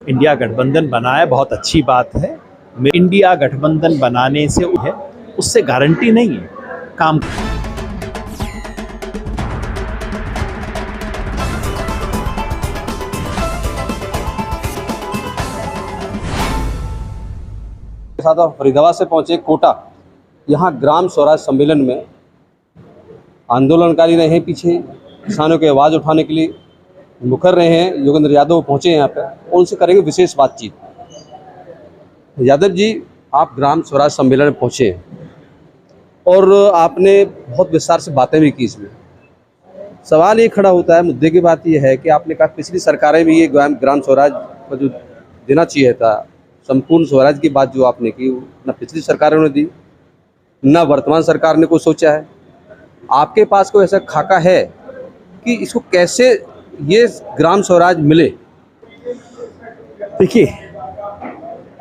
India गठबंधन बनाया, बहुत अच्छी बात है। इंडिया गठबंधन बनाने से है, उससे गारंटी नहीं है काम। साथ आप फरीदाबाद से पहुंचे कोटा, यहाँ ग्राम स्वराज सम्मेलन में आंदोलनकारी रहे, पीछे किसानों की आवाज़ उठाने के लिए मुखर रहे हैं। योगेंद्र यादव पहुंचे यहाँ पे और उनसे करेंगे विशेष बातचीत। यादव जी, आप ग्राम स्वराज सम्मेलन में पहुंचे और आपने बहुत विस्तार से बातें भी की। इसमें सवाल ये खड़ा होता है, मुद्दे की बात यह है कि आपने कहा पिछली सरकारें भी ये ग्राम स्वराज को जो देना चाहिए था, संपूर्ण स्वराज की बात जो आपने की, ना पिछली सरकारों ने दी, ना वर्तमान सरकार ने कुछ सोचा है। आपके पास कोई ऐसा खाका है कि इसको कैसे ये ग्राम स्वराज मिले? देखिए,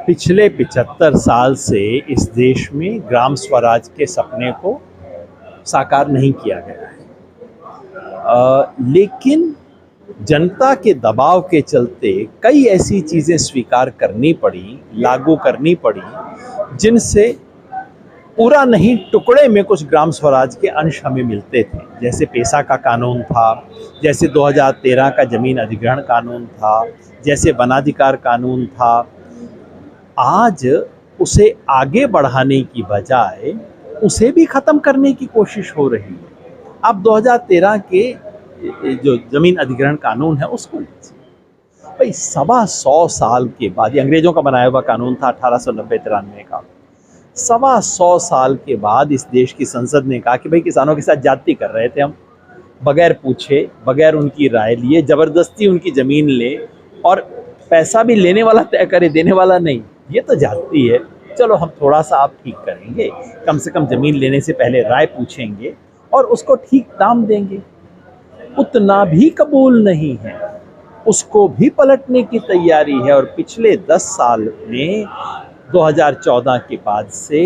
पिछले 75 साल से इस देश में ग्राम स्वराज के सपने को साकार नहीं किया गया है, लेकिन जनता के दबाव के चलते कई ऐसी चीज़ें स्वीकार करनी पड़ी, लागू करनी पड़ी, जिनसे पूरा नहीं टुकड़े में कुछ ग्राम स्वराज के अंश हमें मिलते थे। जैसे पेशा का कानून था, जैसे 2013 का ज़मीन अधिग्रहण कानून था, जैसे वनाधिकार कानून था। आज उसे आगे बढ़ाने की बजाय उसे भी ख़त्म करने की कोशिश हो रही है। अब 2013 के जो ज़मीन अधिग्रहण कानून है उसको भाई 125 साल के बाद, ये अंग्रेज़ों का बनाया हुआ कानून था 1890-93 का, 125 साल के बाद इस देश की संसद ने कहा कि भाई किसानों के साथ ज्यादती कर रहे थे हम, बगैर पूछे, बगैर उनकी राय लिए ज़बरदस्ती उनकी ज़मीन ले और पैसा भी लेने वाला तय करे, देने वाला नहीं। ये तो ज्यादती है। चलो हम थोड़ा सा आप ठीक करेंगे, कम से कम ज़मीन लेने से पहले राय पूछेंगे और उसको ठीक दाम देंगे। उतना भी कबूल नहीं है, उसको भी पलटने की तैयारी है। और पिछले 10 साल में 2014 के बाद से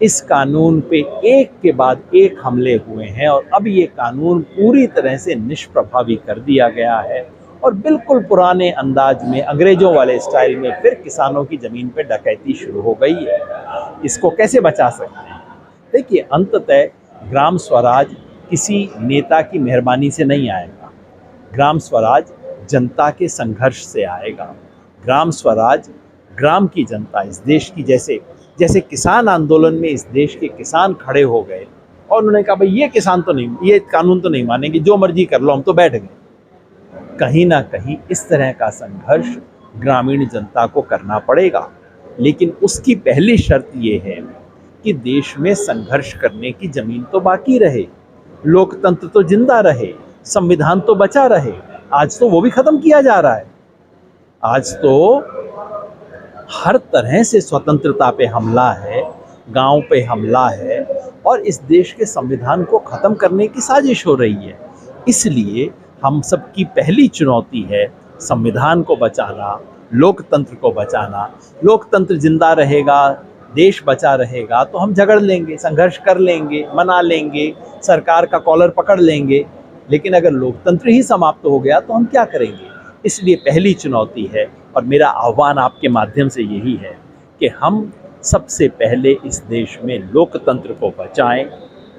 इस कानून पे एक के बाद एक हमले हुए हैं और अब ये कानून पूरी तरह से निष्प्रभावी कर दिया गया है और बिल्कुल पुराने अंदाज में, अंग्रेजों वाले स्टाइल में फिर किसानों की ज़मीन पे डकैती शुरू हो गई है। इसको कैसे बचा सकते हैं? देखिए, अंततः ग्राम स्वराज किसी नेता की मेहरबानी से नहीं आएगा। ग्राम स्वराज जनता के संघर्ष से आएगा। ग्राम स्वराज ग्राम की जनता, इस देश की, जैसे किसान आंदोलन में इस देश के किसान खड़े हो गए और उन्होंने कहा भाई ये किसान तो नहीं, ये कानून तो नहीं मानेंगे, जो मर्जी कर लो, हम तो बैठ गए। कहीं ना कहीं इस तरह का संघर्ष ग्रामीण जनता को करना पड़ेगा, लेकिन उसकी पहली शर्त ये है कि देश में संघर्ष करने की जमीन तो बाकी रहे, लोकतंत्र तो जिंदा रहे, संविधान तो बचा रहे। आज तो वो भी खत्म किया जा रहा है। आज तो हर तरह से स्वतंत्रता पे हमला है, गांव पे हमला है और इस देश के संविधान को ख़त्म करने की साजिश हो रही है। इसलिए हम सबकी पहली चुनौती है संविधान को बचाना, लोकतंत्र को बचाना। लोकतंत्र जिंदा रहेगा, देश बचा रहेगा तो हम झगड़ लेंगे, संघर्ष कर लेंगे, मना लेंगे, सरकार का कॉलर पकड़ लेंगे, लेकिन अगर लोकतंत्र ही समाप्त हो गया तो हम क्या करेंगे? इसलिए पहली चुनौती है और मेरा आह्वान आपके माध्यम से यही है कि हम सबसे पहले इस देश में लोकतंत्र को बचाएं।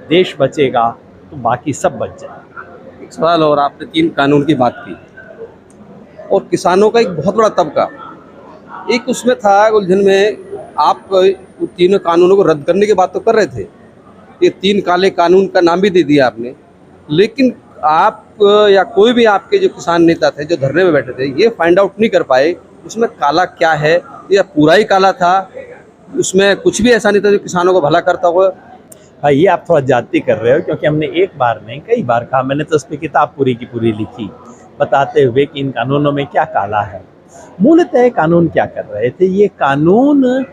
देश बचेगा तो बाकी सब बच जाएगा। एक सवाल और, आपने 3 कानून की बात की और किसानों का एक बहुत बड़ा तबका एक उसमें था उलझन में। आप 3 कानूनों को रद्द करने की बात तो कर रहे थे, ये 3 काले कानून का नाम भी दे दिया आपने, लेकिन आप या कोई भी आपके जो किसान नेता थे जो धरने में बैठे थे, ये फाइंड आउट नहीं कर पाए उसमें काला क्या है, या पूरा ही काला था, उसमें कुछ भी ऐसा नहीं था जो किसानों को भला करता हुआ। हाँ, ये आप थोड़ा ज्यादती कर रहे हो, क्योंकि हमने एक बार नहीं कई बार कहा। मैंने तो उस पर किताब पूरी की पूरी लिखी बताते हुए कि इन कानूनों में क्या काला है। मूलतः कानून क्या कर रहे थे? ये कानून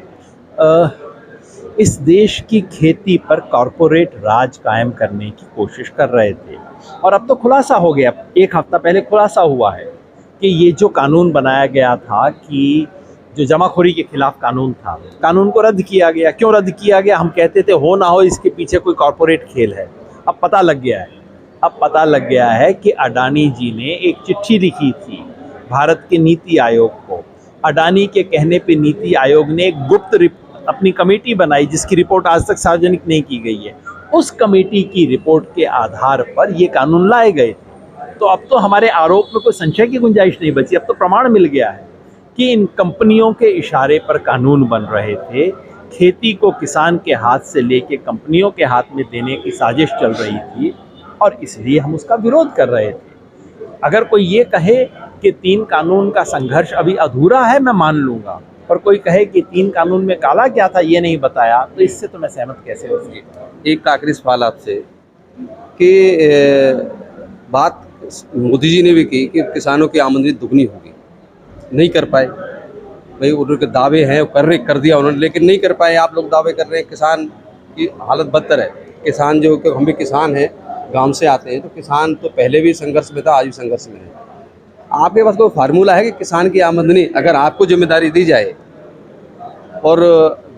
इस देश की खेती पर कॉरपोरेट राज कायम करने की कोशिश कर रहे थे और अब तो खुलासा हो गया, 1 हफ्ता पहले खुलासा हुआ है कि ये जो कानून बनाया गया था कि जो जमाखोरी के खिलाफ कानून था, कानून को रद्द किया गया। क्यों रद्द किया गया? हम कहते थे हो ना हो इसके पीछे कोई कॉरपोरेट खेल है। अब पता लग गया है कि अडानी जी ने एक चिट्ठी लिखी थी भारत के नीति आयोग को। अडानी के कहने पे नीति आयोग ने एक अपनी कमेटी बनाई जिसकी रिपोर्ट आज तक सार्वजनिक नहीं की गई है। उस कमेटी की रिपोर्ट के आधार पर ये कानून लाए गए थे। तो अब तो हमारे आरोप में कोई संशय की गुंजाइश नहीं बची, अब तो प्रमाण मिल गया है कि इन कंपनियों के इशारे पर कानून बन रहे थे। खेती को किसान के हाथ से लेके कंपनियों के हाथ में देने की साजिश चल रही थी और इसलिए हम उसका विरोध कर रहे थे। अगर कोई ये कहे कि 3 कानून का संघर्ष अभी अधूरा है, मैं मान लूँगा, पर कोई कहे कि 3 कानून में काला क्या था ये नहीं बताया, तो इससे तो मैं सहमत कैसे हो सकता। एक आखिरी सवाल आपसे कि बात मोदी जी ने भी की कि किसानों की आमदनी दुगनी होगी, नहीं कर पाए। भाई उनके दावे हैं, कर दिया उन्होंने, लेकिन नहीं कर पाए। आप लोग दावे कर रहे हैं, किसान की हालत बदतर है। किसान जो, हम भी किसान हैं, गांव से आते हैं, तो किसान तो पहले भी संघर्ष में था, आज भी संघर्ष में है। आपके पास कोई फार्मूला है कि किसान की आमदनी, अगर आपको जिम्मेदारी दी जाए और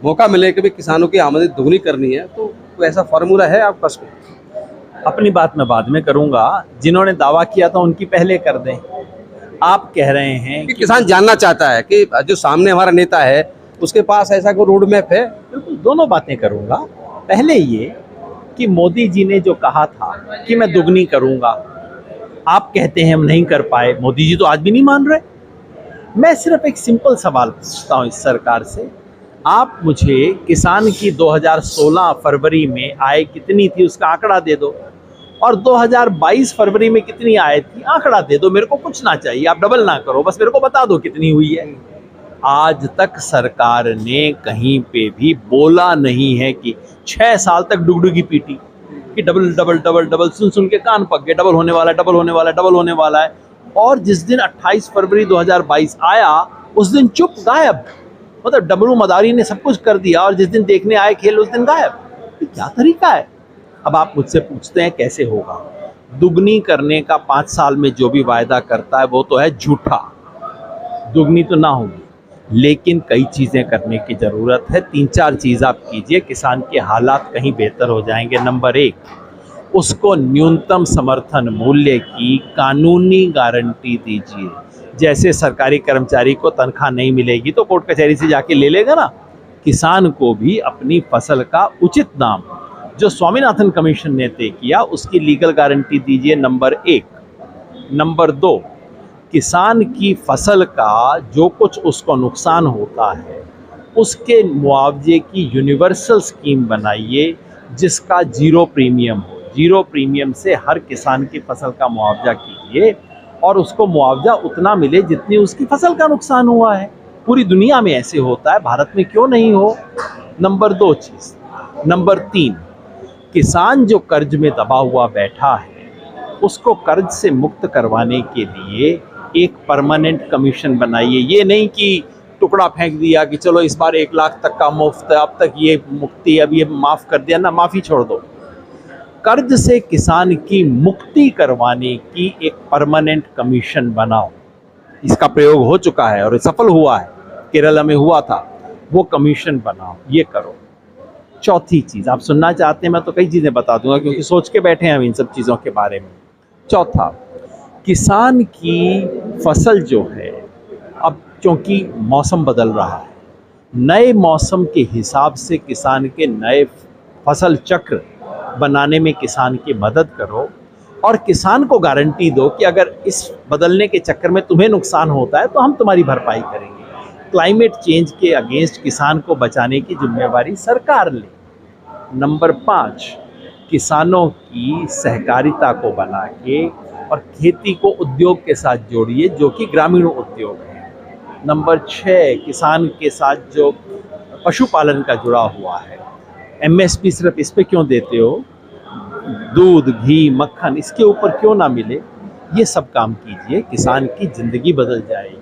मौका मिले कि भी किसानों की आमदनी दुगनी करनी है, तो कोई ऐसा फार्मूला है आपके पास? अपनी बात मैं बाद में करूंगा, जिन्होंने दावा किया था उनकी पहले कर दें। आप कह रहे हैं कि किसान जानना चाहता है कि जो सामने हमारा नेता है उसके पास ऐसा कोई रोड मैप है? बिल्कुल, दोनों बातें करूंगा। पहले ये कि मोदी जी ने जो कहा था कि मैं दुगनी करूंगा, आप कहते हैं हम नहीं कर पाए, मोदी जी तो आज भी नहीं मान रहे। मैं सिर्फ एक सिंपल सवाल पूछता हूं इस सरकार से, आप मुझे किसान की 2016 फरवरी में आय कितनी थी उसका आंकड़ा दे दो, और 2022 फरवरी में कितनी आय थी आंकड़ा दे दो। मेरे को कुछ ना चाहिए, आप डबल ना करो, बस मेरे को बता दो कितनी हुई है। आज तक सरकार ने कहीं पे भी बोला नहीं है कि 6 साल तक डुगडुगी पीटी कि डबल डबल डबल डबल, सुन सुन के कान पक गए, डबल होने वाला है, डबल होने वाला है, डबल होने वाला है। और जिस दिन 28 फरवरी 2022 आया उस दिन चुप, गायब। मतलब डबरू मदारी ने सब कुछ कर दिया और जिस दिन देखने आए खेल उस दिन गायब। ये क्या तरीका है? अब आप मुझसे पूछते हैं कैसे होगा? दुगनी करने का 5 साल में जो भी वायदा करता है वो तो है झूठा। दुगनी तो ना होगी, लेकिन कई चीज़ें करने की ज़रूरत है। 3-4 चीज़ आप कीजिए, किसान के हालात कहीं बेहतर हो जाएंगे। नंबर 1, उसको न्यूनतम समर्थन मूल्य की कानूनी गारंटी दीजिए। जैसे सरकारी कर्मचारी को तनख्वाह नहीं मिलेगी तो कोर्ट कचहरी से जाके ले लेगा ना, किसान को भी अपनी फसल का उचित दाम जो स्वामीनाथन कमीशन ने तय किया उसकी लीगल गारंटी दीजिए। नंबर 1। नंबर 2, किसान की फसल का जो कुछ उसको नुकसान होता है उसके मुआवजे की यूनिवर्सल स्कीम बनाइए जिसका 0 प्रीमियम हो। 0 प्रीमियम से हर किसान की फसल का मुआवजा कीजिए और उसको मुआवजा उतना मिले जितनी उसकी फसल का नुकसान हुआ है। पूरी दुनिया में ऐसे होता है, भारत में क्यों नहीं हो? नंबर 2 चीज़। नंबर 3, किसान जो कर्ज में दबा हुआ बैठा है उसको कर्ज से मुक्त करवाने के लिए एक परमानेंट कमीशन बनाइए। ये नहीं कि टुकड़ा फेंक दिया कि चलो इस बार 1 लाख तक का मुफ्त, अब तक ये मुक्ति, अब ये माफ़ कर दिया ना, माफ़ी छोड़ दो। कर्ज से किसान की मुक्ति करवाने की एक परमानेंट कमीशन बनाओ। इसका प्रयोग हो चुका है और सफल हुआ है, केरला में हुआ था। वो कमीशन बनाओ, ये करो। चौथी चीज़ आप सुनना चाहते हैं, मैं तो कई चीज़ें बता दूंगा क्योंकि सोच के बैठे हैं हम इन सब चीज़ों के बारे में। चौथा, किसान की फसल जो है, अब क्योंकि मौसम बदल रहा है, नए मौसम के हिसाब से किसान के नए फसल चक्र बनाने में किसान की मदद करो और किसान को गारंटी दो कि अगर इस बदलने के चक्कर में तुम्हें नुकसान होता है तो हम तुम्हारी भरपाई करेंगे। क्लाइमेट चेंज के अगेंस्ट किसान को बचाने की जिम्मेवारी सरकार ले। नंबर 5, किसानों की सहकारिता को बना के और खेती को उद्योग के साथ जोड़िए जो कि ग्रामीण उद्योग है। नंबर 6, किसान के साथ जो पशुपालन का जुड़ा हुआ है, MSP सिर्फ इस पे क्यों देते हो? दूध, घी, मक्खन इसके ऊपर क्यों ना मिले? ये सब काम कीजिए, किसान की ज़िंदगी बदल जाएगी।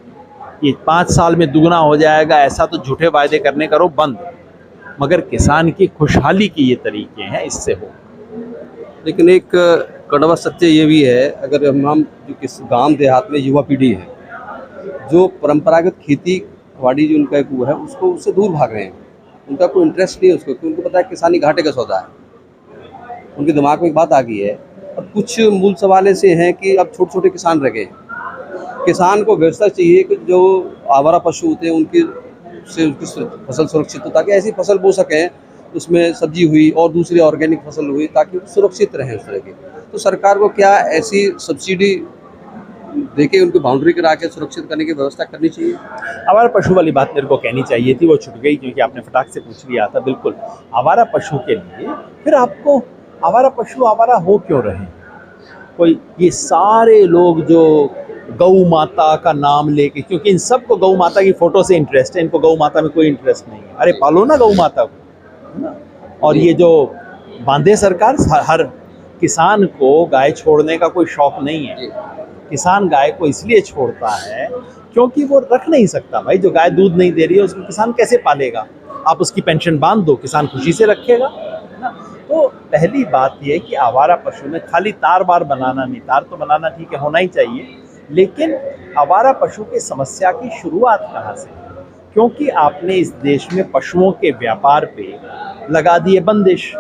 ये 5 साल में दुगना हो जाएगा ऐसा तो झूठे वायदे करने करो बंद, मगर किसान की खुशहाली के ये तरीके हैं, इससे हो। लेकिन एक कड़वा सत्य ये भी है, अगर हम जो किस गांव देहात में युवा पीढ़ी है जो परंपरागत खेती बाड़ी जो उनका एक वो है उसको उससे दूर भाग रहे हैं, उनका कोई इंटरेस्ट नहीं है उसको, क्योंकि उनको पता है किसानी घाटे का सौदा है। उनके दिमाग में एक बात आ गई है। अब कुछ मूल सवाल ऐसे हैं कि अब छोटे छोटे किसान रह गए, किसान को व्यवस्था चाहिए कि जो आवारा पशु होते हैं उनकी फसल सुरक्षित हो, ताकि ऐसी फसल बो सकें उसमें सब्जी हुई और दूसरी ऑर्गेनिक फसल हुई, ताकि वो सुरक्षित रहें उस तरह की। तो सरकार को क्या ऐसी सब्सिडी देके उनको बाउंड्री करा के सुरक्षित करने की व्यवस्था करनी चाहिए। आवारा पशु वाली बात मेरे को कहनी चाहिए थी, वो छूट गई क्योंकि आपने फटाक से पूछ लिया था। बिल्कुल, आवारा पशु के लिए फिर आपको आवारा पशु आवारा हो क्यों रहे? कोई ये सारे लोग जो गौ माता का नाम लेके, क्योंकि इन सबको गौ माता की फोटो से इंटरेस्ट है, इनको गौ माता में कोई इंटरेस्ट नहीं है। अरे पालो ना गौ माता को, है ना? और ये जो बांधे सरकार, हर किसान को गाय छोड़ने का कोई शौक नहीं है। किसान गाय को इसलिए छोड़ता है क्योंकि वो रख नहीं सकता। भाई, जो गाय दूध नहीं दे रही है उसको किसान कैसे पालेगा? आप उसकी पेंशन बांध दो, किसान खुशी से रखेगा, है ना? तो पहली बात ये कि आवारा पशु में खाली तार बार बनाना नहीं, तार तो बनाना ठीक है, होना ही चाहिए, लेकिन आवारा पशु की समस्या की शुरुआत कहाँ से? क्योंकि आपने इस देश में पशुओं के व्यापार पे लगा दिए बंदिश।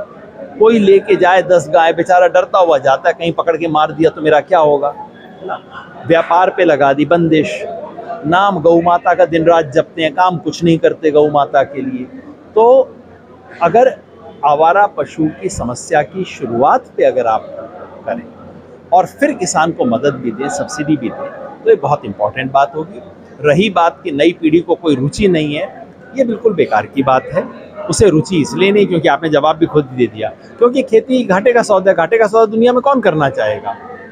कोई लेके जाए 10 गाय, बेचारा डरता हुआ जाता है, कहीं पकड़ के मार दिया तो मेरा क्या होगा, है ना? व्यापार पे लगा दी बंदिश। नाम गौ माता का दिन रात जपते हैं, काम कुछ नहीं करते गौ माता के लिए। तो अगर आवारा पशु की समस्या की शुरुआत पे अगर आप करें और फिर किसान को मदद भी दें, सब्सिडी भी दें, तो ये बहुत इंपॉर्टेंट बात होगी। रही बात कि नई पीढ़ी को कोई रुचि नहीं है, ये बिल्कुल बेकार की बात है। उसे रुचि इसलिए नहीं, क्योंकि आपने जवाब भी खुद दे दिया, क्योंकि खेती घाटे का सौदा है। घाटे का सौदा दुनिया में कौन करना चाहेगा,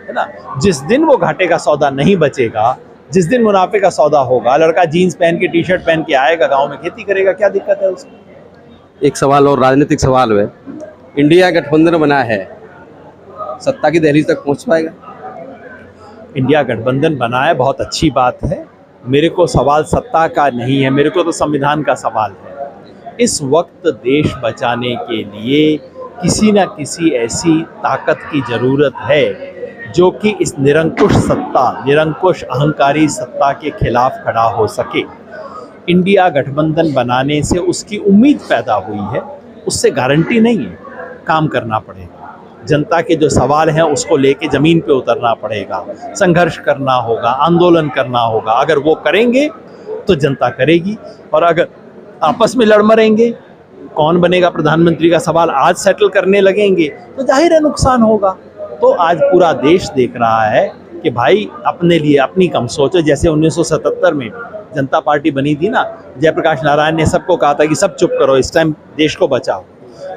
है ना? जिस दिन वो घाटे का सौदा नहीं बचेगा, जिस दिन मुनाफे का सौदा होगा, लड़का जीन्स पहन के टी शर्ट पहन के आएगा, गाँव में खेती करेगा, क्या दिक्कत है उसको? एक सवाल और राजनीतिक सवाल है, इंडिया गठबंधन बना है, सत्ता की दहलीज तक पहुंच पाएगा? इंडिया गठबंधन बना है, बहुत अच्छी बात है। मेरे को सवाल सत्ता का नहीं है, मेरे को तो संविधान का सवाल है। इस वक्त देश बचाने के लिए किसी न किसी ऐसी ताकत की ज़रूरत है जो कि इस निरंकुश सत्ता, निरंकुश अहंकारी सत्ता के खिलाफ खड़ा हो सके। इंडिया गठबंधन बनाने से उसकी उम्मीद पैदा हुई है, उससे गारंटी नहीं है। काम करना पड़ेगा, जनता के जो सवाल हैं उसको लेके ज़मीन पे उतरना पड़ेगा, संघर्ष करना होगा, आंदोलन करना होगा। अगर वो करेंगे तो जनता करेगी, और अगर आपस में लड़ मरेंगे, कौन बनेगा प्रधानमंत्री का सवाल आज सेटल करने लगेंगे तो जाहिर है नुकसान होगा। तो आज पूरा देश देख रहा है कि भाई अपने लिए अपनी कम सोचो। जैसे 1977 में जनता पार्टी बनी थी ना, जयप्रकाश नारायण ने सबको कहा था कि सब चुप करो, इस टाइम देश को बचाओ।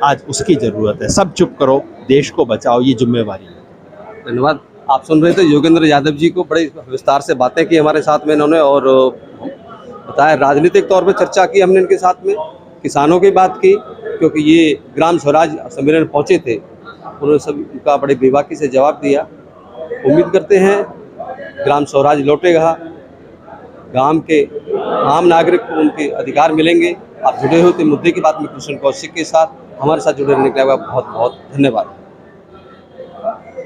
आज उसकी ज़रूरत है, सब चुप करो, देश को बचाओ, ये जिम्मेवारी है। धन्यवाद। आप सुन रहे थे योगेंद्र यादव जी को, बड़े विस्तार से बातें की हमारे साथ में इन्होंने, और बताया राजनीतिक तौर पे चर्चा की हमने इनके साथ में, किसानों की बात की, क्योंकि ये ग्राम स्वराज सम्मेलन पहुँचे थे, उन्होंने सब उनका बड़े बेबाकी से जवाब दिया। उम्मीद करते हैं ग्राम स्वराज लौटेगा, गांव के आम नागरिक को उनके अधिकार मिलेंगे। आप जुड़े हुए थे मुद्दे की बात में कृष्ण कौशिक के साथ, हमारे साथ जुड़े रहने के लिए बहुत बहुत धन्यवाद।